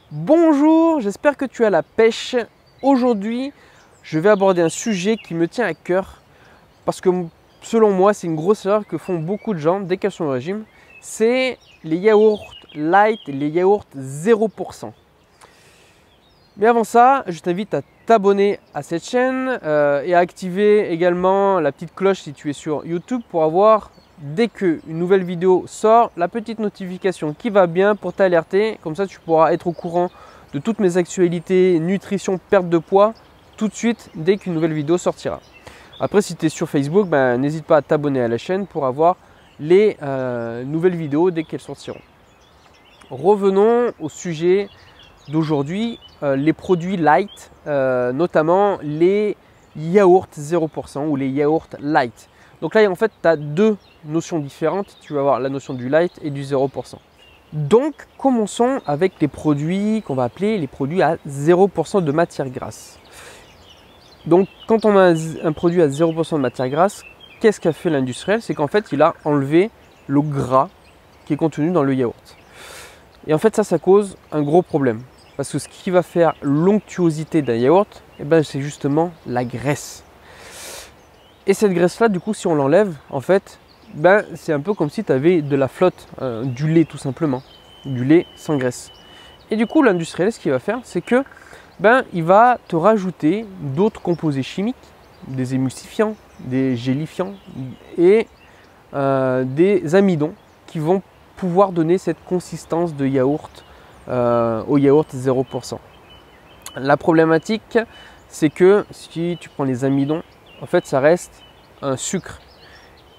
Bonjour, j'espère que tu as la pêche. Aujourd'hui, je vais aborder un sujet qui me tient à cœur parce que selon moi, c'est une grosse erreur que font beaucoup de gens dès qu'elles sont au régime. C'est les yaourts light et les yaourts 0%. Mais avant ça, je t'invite à t'abonner à cette chaîne et à activer également la petite cloche si tu es sur YouTube pour avoir, dès qu'une nouvelle vidéo sort, la petite notification qui va bien pour t'alerter. Comme ça, tu pourras être au courant de toutes mes actualités, nutrition, perte de poids, tout de suite dès qu'une nouvelle vidéo sortira. Après, si tu es sur Facebook, n'hésite pas à t'abonner à la chaîne pour avoir les nouvelles vidéos dès qu'elles sortiront. Revenons au sujet d'aujourd'hui, les produits light, notamment les yaourts 0% ou les yaourts light. Donc là, en fait, tu as deux notions différentes. Tu vas avoir la notion du light et du 0%. Donc, commençons avec les produits qu'on va appeler les produits à 0% de matière grasse. Donc, quand on a un produit à 0% de matière grasse, qu'est-ce qu'a fait l'industriel? C'est qu'en fait, il a enlevé le gras qui est contenu dans le yaourt. Et en fait, ça cause un gros problème. Parce que ce qui va faire l'onctuosité d'un yaourt, c'est justement la graisse. Et cette graisse-là, du coup, si on l'enlève, en fait, c'est un peu comme si tu avais de la flotte, du lait tout simplement, du lait sans graisse. Et du coup, l'industriel, ce qu'il va faire, c'est que il va te rajouter d'autres composés chimiques, des émulsifiants, des gélifiants et des amidons qui vont pouvoir donner cette consistance de yaourt au yaourt 0%. La problématique, c'est que si tu prends les amidons, en fait, ça reste un sucre.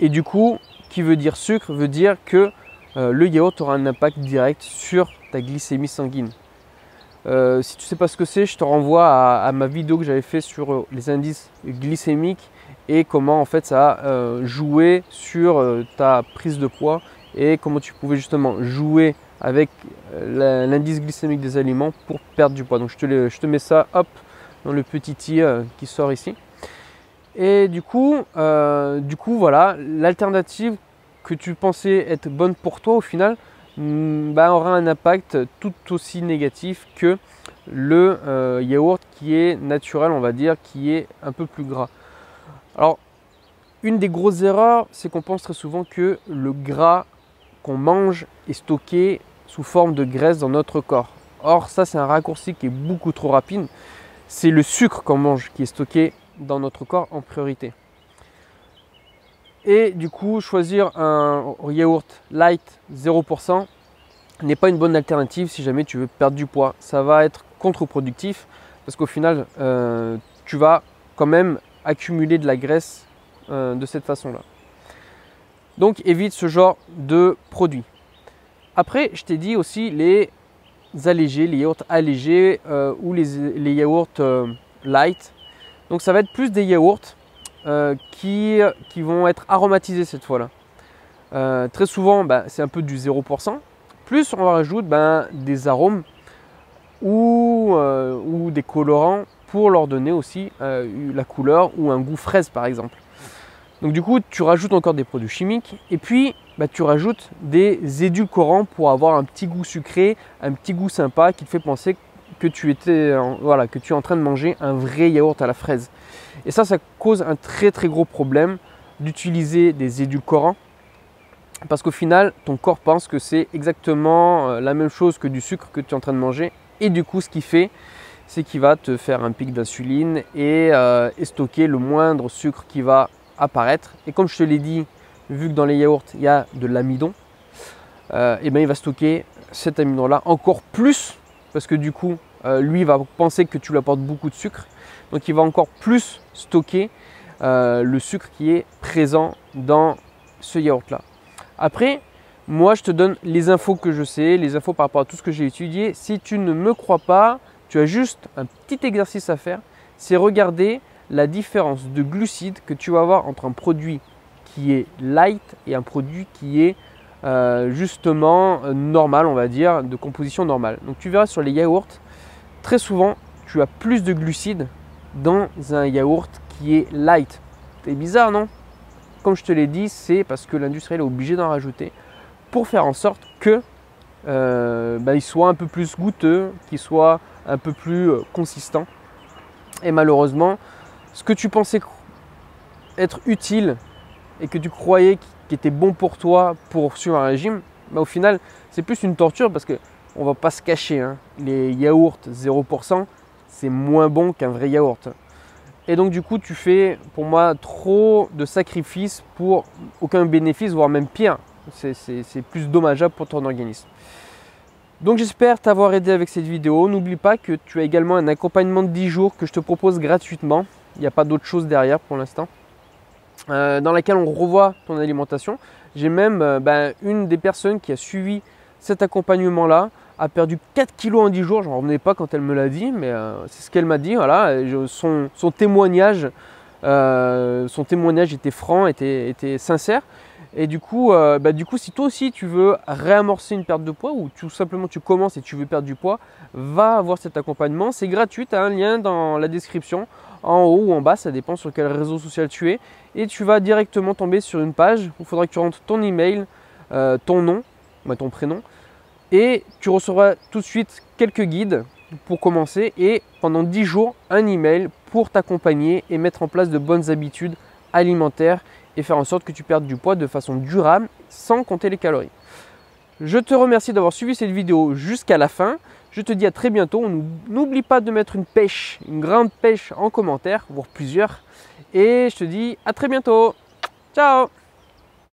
Et du coup, qui veut dire sucre, veut dire que le yaourt aura un impact direct sur ta glycémie sanguine. Si tu ne sais pas ce que c'est, je te renvoie à ma vidéo que j'avais fait sur les indices glycémiques et comment en fait ça a joué sur ta prise de poids et comment tu pouvais justement jouer avec l'indice glycémique des aliments pour perdre du poids. Donc je te mets ça hop dans le petit i qui sort ici. Et du coup voilà, l'alternative que tu pensais être bonne pour toi au final aura un impact tout aussi négatif que le yaourt qui est naturel, on va dire, qui est un peu plus gras. Alors, une des grosses erreurs, c'est qu'on pense très souvent que le gras qu'on mange est stocké sous forme de graisse dans notre corps. Or, ça, c'est un raccourci qui est beaucoup trop rapide. C'est le sucre qu'on mange qui est stocké dans notre corps en priorité. Et du coup, choisir un yaourt light 0% n'est pas une bonne alternative si jamais tu veux perdre du poids. Ça va être contre-productif parce qu'au final, tu vas quand même accumuler de la graisse de cette façon-là. Donc, évite ce genre de produit. Après, je t'ai dit aussi les allégés, les yaourts allégés ou les yaourts light. Donc, ça va être plus des yaourts qui vont être aromatisés cette fois-là. Très souvent, c'est un peu du 0%. Plus on rajoute des arômes ou des colorants pour leur donner aussi la couleur ou un goût fraise par exemple. Donc du coup, tu rajoutes encore des produits chimiques et puis tu rajoutes des édulcorants pour avoir un petit goût sucré, un petit goût sympa qui te fait penser que tu es en train de manger un vrai yaourt à la fraise. Et ça cause un très gros problème d'utiliser des édulcorants parce qu'au final, ton corps pense que c'est exactement la même chose que du sucre que tu es en train de manger et du coup, ce qu'il fait, c'est qu'il va te faire un pic d'insuline et stocker le moindre sucre qui va apparaître. Et comme je te l'ai dit, vu que dans les yaourts il y a de l'amidon, il va stocker cet amidon là encore plus parce que du coup lui va penser que tu lui apportes beaucoup de sucre, donc il va encore plus stocker le sucre qui est présent dans ce yaourt là. Après, moi je te donne les infos que je sais, les infos par rapport à tout ce que j'ai étudié. Si tu ne me crois pas, tu as juste un petit exercice à faire, c'est regarder la différence de glucides que tu vas avoir entre un produit qui est light et un produit qui est justement normal, on va dire, de composition normale. Donc tu verras sur les yaourts, très souvent tu as plus de glucides dans un yaourt qui est light. C'est bizarre, non? Comme je te l'ai dit, c'est parce que l'industriel est obligé d'en rajouter pour faire en sorte que il soit un peu plus goûteux, qu'il soit un peu plus consistant. Et malheureusement, ce que tu pensais être utile et que tu croyais qui était bon pour toi pour suivre un régime, au final, c'est plus une torture parce qu'on ne va pas se cacher. Hein. Les yaourts 0%, c'est moins bon qu'un vrai yaourt. Et donc du coup, tu fais pour moi trop de sacrifices pour aucun bénéfice, voire même pire. C'est plus dommageable pour ton organisme. Donc j'espère t'avoir aidé avec cette vidéo. N'oublie pas que tu as également un accompagnement de 10 jours que je te propose gratuitement. Il n'y a pas d'autre chose derrière pour l'instant. Dans laquelle on revoit ton alimentation. J'ai même une des personnes qui a suivi cet accompagnement-là a perdu 4 kilos en 10 jours. Je n'en revenais pas quand elle me l'a dit, mais c'est ce qu'elle m'a dit. Voilà. Son témoignage était franc, était sincère. Et du coup, si toi aussi tu veux réamorcer une perte de poids ou tout simplement tu commences et tu veux perdre du poids, va avoir cet accompagnement. C'est gratuit, tu as un lien dans la description, en haut ou en bas, ça dépend sur quel réseau social tu es. Et tu vas directement tomber sur une page où il faudra que tu rentres ton email, ton nom, ton prénom. Et tu recevras tout de suite quelques guides pour commencer et pendant 10 jours, un email pour t'accompagner et mettre en place de bonnes habitudes alimentaires et faire en sorte que tu perdes du poids de façon durable sans compter les calories. Je te remercie d'avoir suivi cette vidéo jusqu'à la fin. Je te dis à très bientôt. N'oublie pas de mettre une grande pêche en commentaire, voire plusieurs. Et je te dis à très bientôt. Ciao!